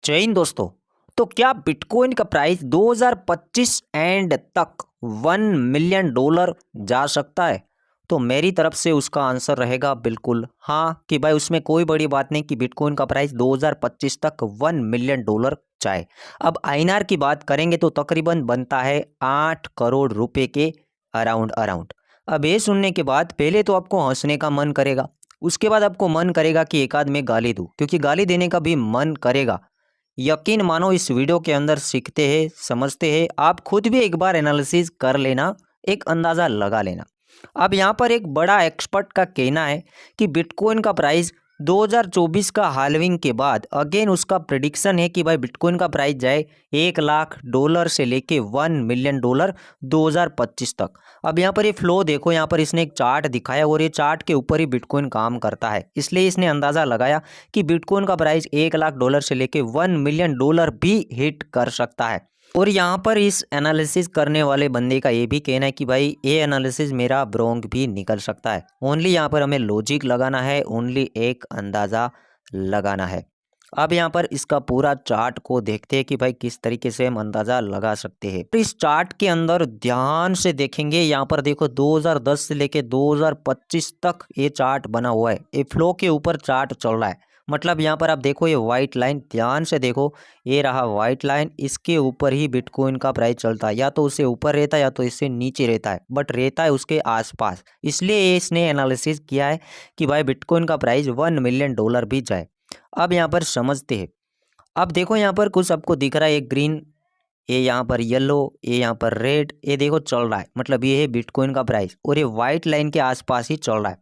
जय हिंद दोस्तों। तो क्या बिटकॉइन का प्राइस 2025 एंड तक $1 मिलियन जा सकता है? तो मेरी तरफ से उसका आंसर रहेगा बिल्कुल हाँ, कि भाई उसमें कोई बड़ी बात नहीं कि बिटकॉइन का प्राइस 2025 तक $1 मिलियन जाए। अब आईएनआर की बात करेंगे तो तकरीबन बनता है 8 करोड़ रुपए के अराउंड अराउंड। अब ये सुनने के बाद पहले तो आपको हंसने का मन करेगा, उसके बाद आपको मन करेगा कि एक आध में गाली दूं, क्योंकि गाली देने का भी मन करेगा। यकीन मानो इस वीडियो के अंदर सीखते हैं, समझते हैं, आप खुद भी एक बार एनालिसिस कर लेना, एक अंदाज़ा लगा लेना। अब यहाँ पर एक बड़ा एक्सपर्ट का कहना है कि बिटकॉइन का प्राइस 2024 का हाल्विंग के बाद अगेन उसका प्रिडिक्शन है कि भाई बिटकॉइन का प्राइस जाए $1 लाख से लेके $1 मिलियन 2025 तक। अब यहाँ पर ये फ्लो देखो, यहाँ पर इसने एक चार्ट दिखाया और ये चार्ट के ऊपर ही बिटकॉइन काम करता है, इसलिए इसने अंदाज़ा लगाया कि बिटकॉइन का प्राइस $1 लाख से लेके $1 मिलियन भी हिट कर सकता है। और यहाँ पर इस एनालिसिस करने वाले बंदे का ये भी कहना है कि भाई ये एनालिसिस मेरा ब्रोंग भी निकल सकता है। ओनली यहाँ पर हमें लॉजिक लगाना है, ओनली एक अंदाज़ा लगाना है। अब यहाँ पर इसका पूरा चार्ट को देखते हैं कि भाई किस तरीके से हम अंदाज़ा लगा सकते हैं। तो इस चार्ट के अंदर ध्यान से देखेंगे, यहाँ पर देखो 2010 से लेके 2025 तक ये चार्ट बना हुआ है, ये फ्लो के ऊपर चार्ट चल रहा है। मतलब यहाँ पर आप देखो ये वाइट लाइन, ध्यान से देखो, ये रहा वाइट लाइन, इसके ऊपर ही बिटकॉइन का प्राइस चलता है, या तो उससे ऊपर रहता है या तो इससे नीचे रहता है, बट रहता है उसके आसपास। इसलिए इसने एनालिसिस किया है कि भाई बिटकॉइन का प्राइस $1 मिलियन भी जाए। अब यहाँ पर समझते हैं। अब देखो यहाँ पर कुछ आपको दिख रहा है, एक ग्रीन, ये यहाँ पर येलो, ये यहाँ पर रेड, ये देखो चल रहा है, मतलब ये है बिटकॉइन का प्राइस और ये वाइट लाइन के आसपास ही चल रहा है।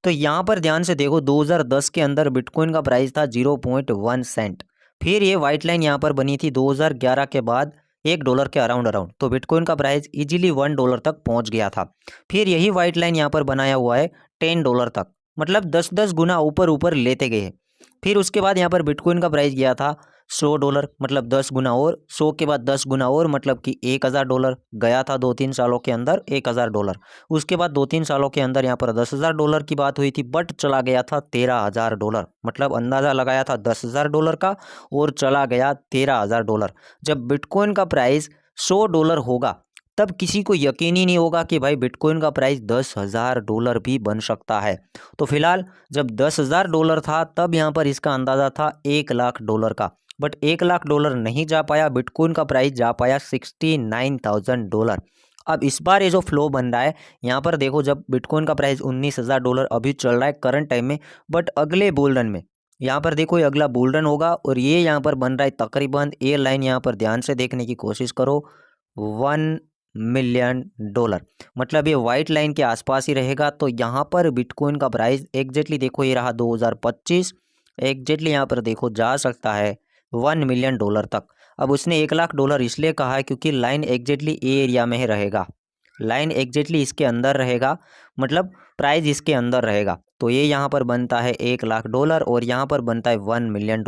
तो यहाँ पर ध्यान से देखो 2010 के अंदर बिटकॉइन का प्राइस था 0.1 सेंट। फिर ये वाइट लाइन यहाँ पर बनी थी 2011 के बाद $1 के अराउंड अराउंड, तो बिटकॉइन का प्राइस इजीली $1 तक पहुँच गया था। फिर यही वाइट लाइन यहाँ पर बनाया हुआ है $10 तक, मतलब 10-10 गुना ऊपर ऊपर लेते गए हैं। फिर उसके बाद यहाँ पर बिटकॉइन का प्राइस गया था $100, मतलब 10 गुना, और 100 के बाद 10 गुना और, मतलब कि $1000 गया था 2-3 सालों के अंदर $1000। उसके बाद 2-3 सालों के अंदर यहाँ पर $10,000 की बात हुई थी, बट चला गया था $13,000, मतलब अंदाज़ा लगाया था $10,000 का और चला गया $13,000। जब बिटकॉइन का प्राइस $100 होगा तब किसी को यकीन ही नहीं होगा कि भाई बिटकॉइन का प्राइस $10,000 भी बन सकता है। तो फिलहाल जब $10,000 था तब यहाँ पर इसका अंदाज़ा था $1 लाख का, बट $1 लाख नहीं जा पाया, बिटकॉइन का प्राइस जा पाया $69,000। अब इस बार ये जो फ्लो बन रहा है, यहाँ पर देखो, जब बिटकॉइन का प्राइस $19,000 अभी चल रहा है करंट टाइम में, बट अगले बुल रन में यहाँ पर देखो ये अगला बुल रन होगा और ये यहाँ पर बन रहा है तकरीबन, ये लाइन यहाँ पर ध्यान से देखने की कोशिश करो, $1 मिलियन, मतलब ये वाइट लाइन के आसपास ही रहेगा। तो यहाँ पर बिटकॉइन का प्राइस एग्जैक्टली देखो, ये रहा 2025, एग्जैक्टली यहाँ पर देखो जा सकता है $1 मिलियन तक। अब उसने $1 लाख इसलिए कहा है क्योंकि लाइन एग्जैक्टली ये एरिया में ही रहेगा, लाइन एग्जैक्टली इसके अंदर रहेगा, मतलब प्राइस इसके अंदर रहेगा। तो ये यहाँ पर बनता है $1 लाख और यहाँ पर बनता है $1 मिलियन।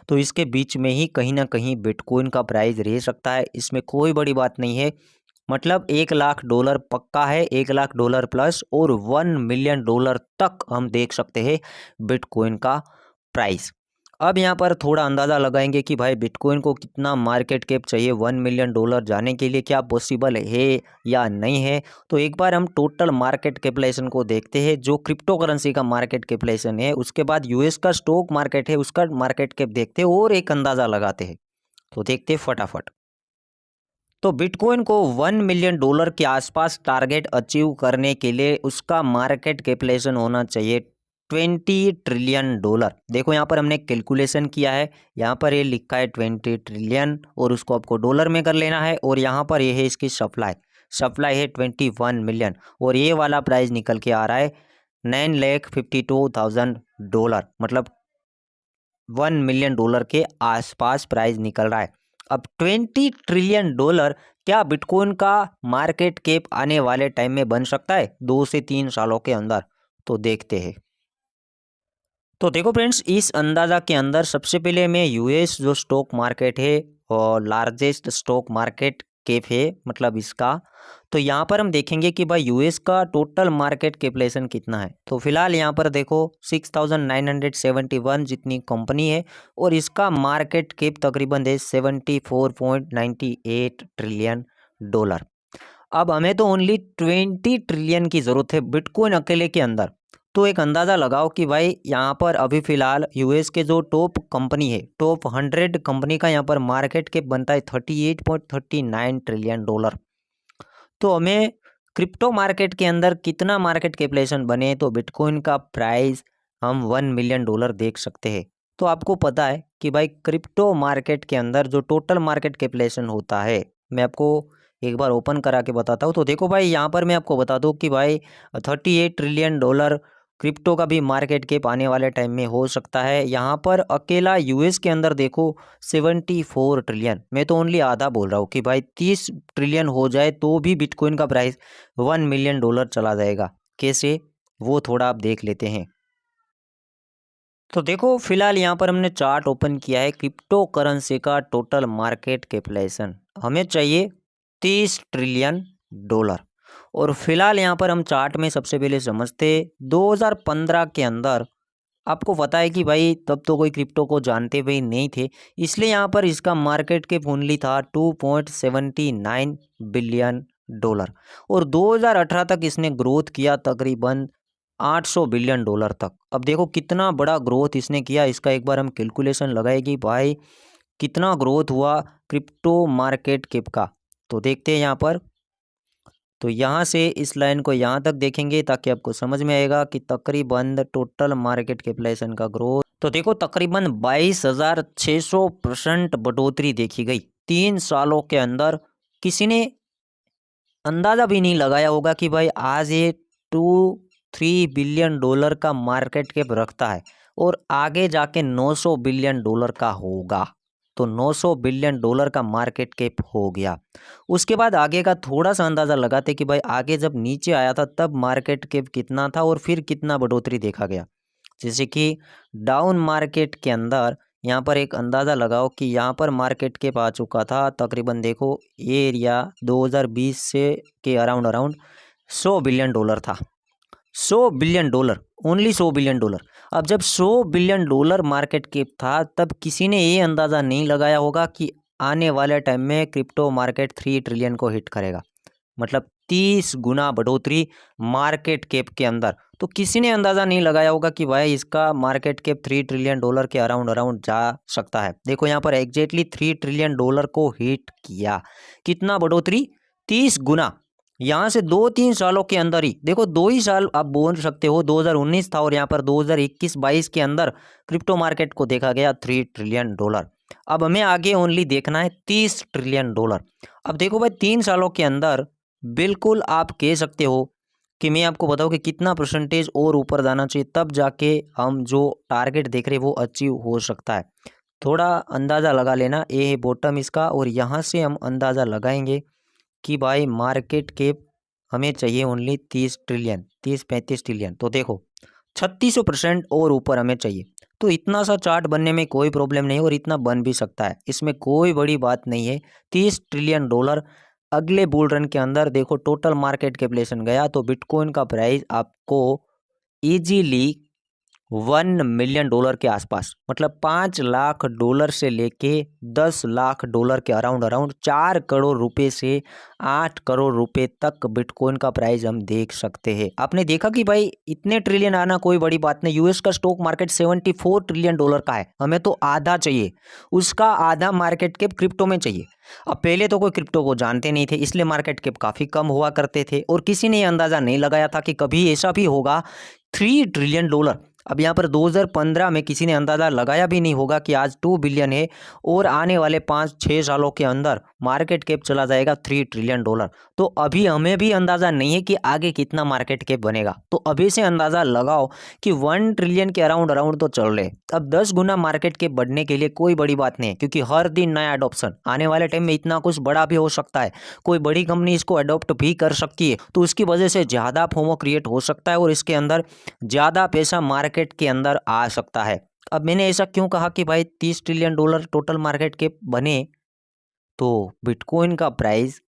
तो इसके बीच में ही कहीं ना कहीं बिटकॉइन का प्राइस रह सकता है, इसमें कोई बड़ी बात नहीं है। मतलब $1 लाख पक्का है, $1 लाख प्लस और $1 मिलियन तक हम देख सकते हैं बिटकॉइन का प्राइस। अब यहाँ पर थोड़ा अंदाज़ा लगाएंगे कि भाई बिटकॉइन को कितना मार्केट कैप चाहिए $1 मिलियन जाने के लिए, क्या पॉसिबल है या नहीं है। तो एक बार हम टोटल मार्केट कैपिटलाइजेशन को देखते हैं, जो क्रिप्टो करेंसी का मार्केट कैपिटलाइजेशन है, उसके बाद यूएस का स्टॉक मार्केट है उसका मार्केट कैप देखते हैं और एक अंदाज़ा लगाते हैं। तो देखते हैं फटाफट। तो बिटकॉइन को $1 मिलियन के आसपास टारगेट अचीव करने के लिए उसका मार्केट कैपिटलाइजेशन होना चाहिए $20 ट्रिलियन। देखो यहाँ पर हमने कैलकुलेशन किया है, यहाँ पर ये लिखा है 20 ट्रिलियन और उसको आपको डॉलर में कर लेना है, और यहाँ पर ये है इसकी सप्लाई, सप्लाई है 21 मिलियन और ये वाला प्राइस निकल के आ रहा है $9,52,000, मतलब $1 मिलियन के आसपास प्राइस निकल रहा है। अब $20 ट्रिलियन क्या बिटकॉइन का मार्केट कैप आने वाले टाइम में बन सकता है 2 से 3 सालों के अंदर? तो देखते हैं। तो देखो फ्रेंड्स, इस अंदाज़ा के अंदर सबसे पहले मैं यूएस जो स्टॉक मार्केट है और लार्जेस्ट स्टॉक मार्केट कैप है मतलब इसका। तो यहाँ पर हम देखेंगे कि भाई यूएस का टोटल मार्केट कैपिटलाइजेशन कितना है। तो फिलहाल यहाँ पर देखो 6,971 जितनी कंपनी है और इसका मार्केट कैप तकरीबन है 74.98 ट्रिलियन डॉलर। अब हमें तो ओनली 20 ट्रिलियन की ज़रूरत है बिटकॉइन अकेले के अंदर। तो एक अंदाज़ा लगाओ कि भाई यहाँ पर अभी फ़िलहाल यूएस के जो टॉप कंपनी है, टॉप 100 कंपनी का यहाँ पर मार्केट कैप बनता है 38.39 ट्रिलियन डॉलर। तो हमें क्रिप्टो मार्केट के अंदर कितना मार्केट कैपिटलाइजेशन बने तो बिटकॉइन का प्राइस हम 1 मिलियन डॉलर देख सकते हैं। तो आपको पता है कि भाई क्रिप्टो मार्केट के अंदर जो टोटल मार्केट कैपिटलाइजेशन होता है, मैं आपको एक बार ओपन करा के बताता हूँ। तो देखो भाई यहाँ पर मैं आपको बता दूँ कि भाई 38 ट्रिलियन डॉलर क्रिप्टो का भी मार्केट कैप आने वाले टाइम में हो सकता है। यहाँ पर अकेला यूएस के अंदर देखो 74 ट्रिलियन, मैं तो ओनली आधा बोल रहा हूँ कि भाई 30 ट्रिलियन हो जाए तो भी बिटकॉइन का प्राइस 1 मिलियन डॉलर चला जाएगा। कैसे, वो थोड़ा आप देख लेते हैं। तो देखो फिलहाल यहाँ पर हमने चार्ट ओपन किया है क्रिप्टो करेंसी का टोटल मार्केट कैपिटलाइजेशन हमें चाहिए 30 ट्रिलियन डॉलर। और फिलहाल यहाँ पर हम चार्ट में सबसे पहले समझते 2015 के अंदर, आपको पता है कि भाई तब तो कोई क्रिप्टो को जानते हुए नहीं थे, इसलिए यहाँ पर इसका मार्केट कैप ओनली था 2.79 बिलियन डॉलर। और 2018 तक इसने ग्रोथ किया तकरीबन 800 बिलियन डॉलर तक। अब देखो कितना बड़ा ग्रोथ इसने किया, इसका एक बार हम कैलकुलेशन लगाए कि भाई कितना ग्रोथ हुआ क्रिप्टो मार्केट कैप का। तो देखते हैं यहाँ पर। तो यहाँ से इस लाइन को यहाँ तक देखेंगे ताकि आपको समझ में आएगा कि तकरीबन टोटल मार्केट कैपिटलाइजेशन का ग्रोथ, तो देखो तकरीबन 22,600% बढ़ोतरी देखी गई 3 सालों के अंदर। किसी ने अंदाज़ा भी नहीं लगाया होगा कि भाई आज ये 2-3 बिलियन डॉलर का मार्केट कैप रखता है और आगे जाके 900 बिलियन डॉलर का होगा। तो 900 बिलियन डॉलर का मार्केट कैप हो गया। उसके बाद आगे का थोड़ा सा अंदाज़ा लगाते कि भाई आगे जब नीचे आया था तब मार्केट कैप कितना था और फिर कितना बढ़ोतरी देखा गया। जैसे कि डाउन मार्केट के अंदर यहाँ पर एक अंदाज़ा लगाओ कि यहाँ पर मार्केट कैप आ चुका था तकरीबन, देखो ये एरिया 2020 से के अराउंड 100 बिलियन डॉलर था। 100 billion dollar, only 100 billion dollar. अब जब 100 बिलियन डॉलर मार्केट कैप था तब किसी ने ये अंदाज़ा नहीं लगाया होगा कि आने वाले टाइम में क्रिप्टो मार्केट 3 ट्रिलियन को हिट करेगा, मतलब 30 गुना बढ़ोतरी मार्केट कैप के अंदर। तो किसी ने अंदाज़ा नहीं लगाया होगा कि भाई इसका मार्केट कैप 3 ट्रिलियन डॉलर के अराउंड अराउंड जा सकता है। देखो यहाँ पर एग्जैक्टली 3 ट्रिलियन डॉलर को हिट किया। कितना बढ़ोतरी, 30 गुना। यहाँ से 2-3 सालों के अंदर ही, देखो 2 ही साल आप बोल सकते हो, 2019 था और यहाँ पर 2021-22 के अंदर क्रिप्टो मार्केट को देखा गया 3 ट्रिलियन डॉलर। अब हमें आगे ओनली देखना है 30 ट्रिलियन डॉलर। अब देखो भाई 3 सालों के अंदर बिल्कुल आप कह सकते हो कि मैं आपको बताऊं कि कितना परसेंटेज और ऊपर जाना चाहिए तब जाके हम जो टारगेट देख रहे हैं वो अचीव हो सकता है। थोड़ा अंदाज़ा लगा लेना, ये है बॉटम इसका और यहाँ से हम अंदाज़ा लगाएंगे कि भाई मार्केट कैप हमें चाहिए ओनली 30 ट्रिलियन, 30-35 ट्रिलियन। तो देखो 3600% और ऊपर हमें चाहिए। तो इतना सा चार्ट बनने में कोई प्रॉब्लम नहीं और इतना बन भी सकता है, इसमें कोई बड़ी बात नहीं है। 30 ट्रिलियन डॉलर अगले बुल रन के अंदर देखो टोटल मार्केट कैपिटलाइजेशन गया तो बिटकॉइन का प्राइस आपको इजीली 1 मिलियन डॉलर के आसपास, मतलब 5 लाख डॉलर से लेके 10 लाख डॉलर के अराउंड अराउंड 4 करोड़ रुपए से 8 करोड़ रुपए तक बिटकॉइन का प्राइस हम देख सकते हैं। आपने देखा कि भाई इतने ट्रिलियन आना कोई बड़ी बात नहीं। यूएस का स्टॉक मार्केट 74 ट्रिलियन डॉलर का है, हमें तो आधा चाहिए, उसका आधा मार्केट कैप क्रिप्टो में चाहिए। अब पहले तो कोई क्रिप्टो को जानते नहीं थे इसलिए मार्केट कैप काफ़ी कम हुआ करते थे और किसी ने अंदाज़ा नहीं लगाया था कि कभी ऐसा भी होगा 3 ट्रिलियन डॉलर। अब यहाँ पर 2015 में किसी ने अंदाज़ा लगाया भी नहीं होगा कि आज 2 बिलियन है और आने वाले 5-6 सालों के अंदर मार्केट कैप चला जाएगा 3 ट्रिलियन डॉलर। तो अभी हमें भी अंदाज़ा नहीं है कि आगे कितना मार्केट कैप बनेगा। तो अभी से अंदाज़ा लगाओ कि 1 ट्रिलियन के अराउंड अराउंड तो चल रहे। अब 10 गुना मार्केट कैप बढ़ने के लिए कोई बड़ी बात नहीं है, क्योंकि हर दिन नया अडॉप्शन आने वाले टाइम में इतना कुछ बड़ा भी हो सकता है। कोई बड़ी कंपनी इसको अडॉप्ट भी कर सकती है, तो उसकी वजह से ज़्यादा फोमो क्रिएट हो सकता है और इसके अंदर ज़्यादा पैसा मार्केट के अंदर आ सकता है। अब मैंने ऐसा क्यों कहा कि भाई 30 trillion dollar total market cap बने, तो बिटकॉइन का प्राइस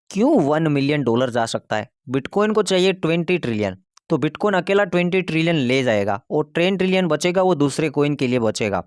क्यों 1 मिलियन डॉलर जा सकता है? बिटकॉइन को चाहिए 20 ट्रिलियन, तो बिटकॉइन अकेला 20 ट्रिलियन ले जाएगा और 10 ट्रिलियन बचेगा वो दूसरे कॉइन के लिए बचेगा।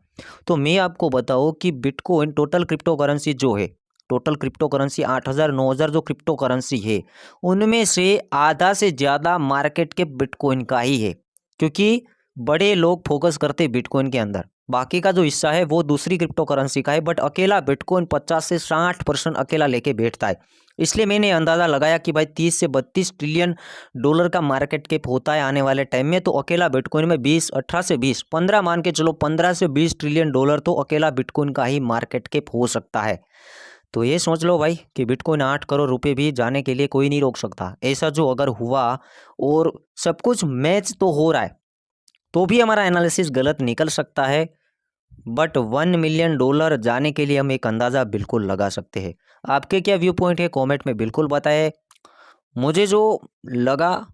तो मैं आपको बताऊँ कि बिटकॉइन टोटल क्रिप्टो करेंसी जो है, टोटल क्रिप्टो करेंसी 8,000 9,000 जो क्रिप्टो करेंसी है, उनमें से आधा से ज़्यादा मार्केट के बिटकॉइन का ही है, क्योंकि बड़े लोग फोकस करते बिटकॉइन के अंदर। बाकी का जो हिस्सा है वो दूसरी क्रिप्टो करेंसी का है, बट अकेला बिटकॉइन 50 से 60% अकेला लेके बैठता है। इसलिए मैंने अंदाज़ा लगाया कि भाई 30 से 32 ट्रिलियन डॉलर का मार्केट कैप होता है आने वाले टाइम में, तो अकेला बिटकॉइन में 20 18 से 20 15 मान के चलो 15 से 20 ट्रिलियन डॉलर तो अकेला बिटकॉइन का ही मार्केट कैप हो सकता है। तो ये सोच लो भाई कि बिटकॉइन 8 करोड़ रुपए भी जाने के लिए कोई नहीं रोक सकता। ऐसा जो अगर हुआ और सब कुछ मैच तो हो रहा है, तो भी हमारा एनालिसिस गलत निकल सकता है, बट 1 मिलियन डॉलर जाने के लिए हम एक अंदाज़ा बिल्कुल लगा सकते हैं। आपके क्या व्यू पॉइंट है कमेंट में बिल्कुल बताएं। मुझे जो लगा,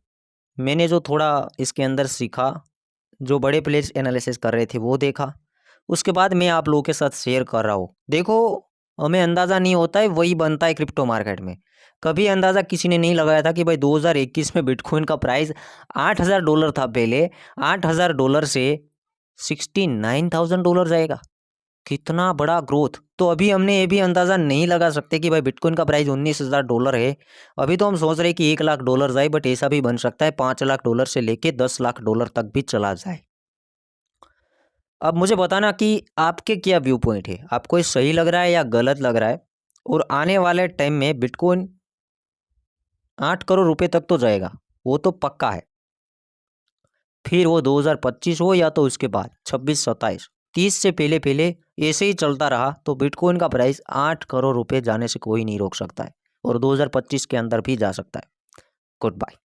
मैंने जो थोड़ा इसके अंदर सीखा, जो बड़े प्लेयर्स एनालिसिस कर रहे थे वो देखा, उसके बाद मैं आप लोगों के साथ शेयर कर रहा हूँ। देखो, हमें अंदाज़ा नहीं होता है, वही बनता है क्रिप्टो मार्केट में। कभी अंदाज़ा किसी ने नहीं लगाया था कि भाई 2021 में बिटकॉइन का प्राइस 8,000 डॉलर था पहले, 8,000 डॉलर से 69,000 डॉलर जाएगा। कितना बड़ा ग्रोथ। तो अभी हमने ये भी अंदाज़ा नहीं लगा सकते कि भाई बिटकॉइन का प्राइस 19,000 डॉलर है। अभी तो हम सोच रहे हैं कि 1 लाख डॉलर जाए, बट ऐसा भी बन सकता है 5 लाख डॉलर से लेके 10 लाख डॉलर तक भी चला जाए। अब मुझे बताना कि आपके क्या व्यू पॉइंट है, आपको ये सही लग रहा है या गलत लग रहा है। और आने वाले टाइम में बिटकॉइन 8 करोड़ रुपए तक तो जाएगा, वो तो पक्का है। फिर वो 2025 हो या तो उसके बाद 26 27 30 से पहले पहले ऐसे ही चलता रहा तो बिटकॉइन का प्राइस 8 करोड़ रुपए जाने से कोई नहीं रोक सकता है, और 2025 के अंदर भी जा सकता है। Good bye.